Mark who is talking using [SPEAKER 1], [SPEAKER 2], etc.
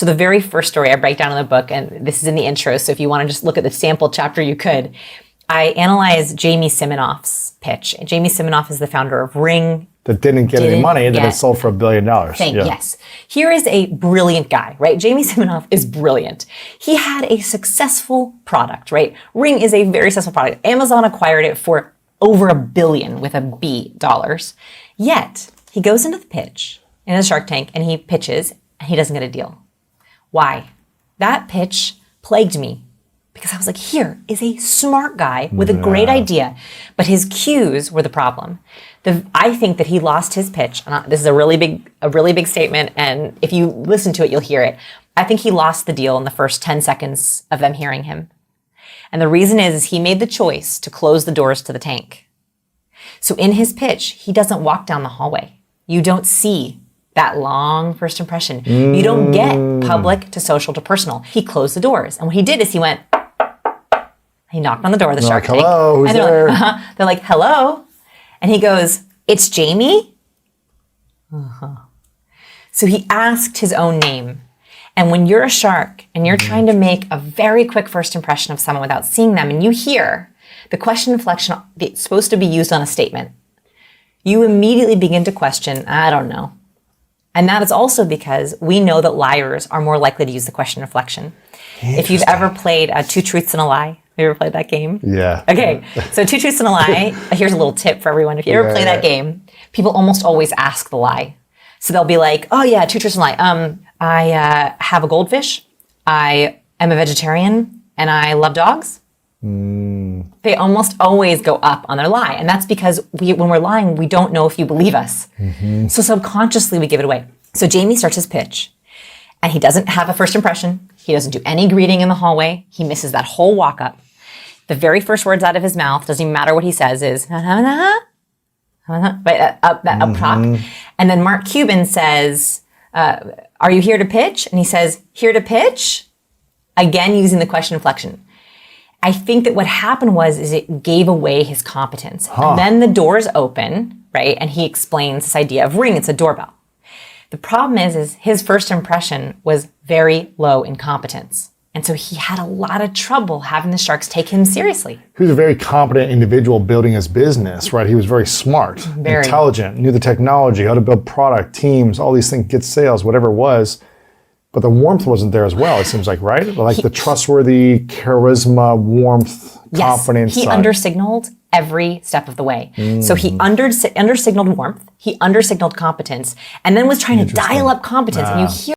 [SPEAKER 1] So the very first story I break down in the book, and this is in the intro, so if you want to just look at the sample chapter, you could. I analyze Jamie Simmonoffs' pitch. Jamie Simmonoff is the founder of Ring.
[SPEAKER 2] That didn't get any money, and then it sold for $1 billion.
[SPEAKER 1] Yes. Here is a brilliant guy, right? Jamie Simmonoff is brilliant. He had a successful product, right? Ring is a very successful product. Amazon acquired it for over $1 billion with a B dollars. Yet, he goes into the pitch in the Shark Tank and he pitches and he doesn't get a deal. Why? That pitch plagued me because I was like, here is a smart guy with a great idea, but his cues were the problem. I think that he lost his pitch. This is a really big statement, and if you listen to it, you'll hear it. I think he lost the deal in the first 10 seconds of them hearing him. And the reason is he made the choice to close the doors to the tank. So in his pitch, he doesn't walk down the hallway. You don't see that long first impression. You don't get public to social to personal. He closed the doors. And what he did is he knocked on the door of the Shark Tank.
[SPEAKER 2] Hello, who's there?
[SPEAKER 1] They're like, hello. And he goes, it's Jamie? So he asked his own name. And when you're a shark and you're trying to make a very quick first impression of someone without seeing them, and you hear the question inflection that's supposed to be used on a statement, you immediately begin to question, I don't know. And that is also because we know that liars are more likely to use the question inflection. If you've ever played Two Truths and a Lie, have you ever played that game?
[SPEAKER 2] Yeah.
[SPEAKER 1] Okay, so Two Truths and a Lie, here's a little tip for everyone. If you ever play that game, people almost always ask the lie. So they'll be like, oh yeah, Two Truths and a Lie. I have a goldfish, I am a vegetarian, and I love dogs. They almost always go up on their lie. And that's because when we're lying, we don't know if you believe us. So subconsciously, we give it away. So Jamie starts his pitch, and he doesn't have a first impression. He doesn't do any greeting in the hallway. He misses that whole walk up. The very first words out of his mouth, doesn't even matter what he says, is, right, up top. And then Mark Cuban says, are you here to pitch? And he says, here to pitch? Again, using the question inflection. I think that what happened is it gave away his competence. And then the doors open, right? And he explains this idea of Ring, it's a doorbell. The problem is his first impression was very low in competence. And so he had a lot of trouble having the sharks take him seriously.
[SPEAKER 2] He was a very competent individual building his business, right? He was very smart, intelligent, knew the technology, how to build product, teams, all these things, get sales, whatever it was. But the warmth wasn't there as well, it seems like, right? Like the trustworthy, charisma, warmth, confidence.
[SPEAKER 1] He undersignaled every step of the way. So he undersignaled warmth, he undersignaled competence, and then was trying to dial up competence. And you hear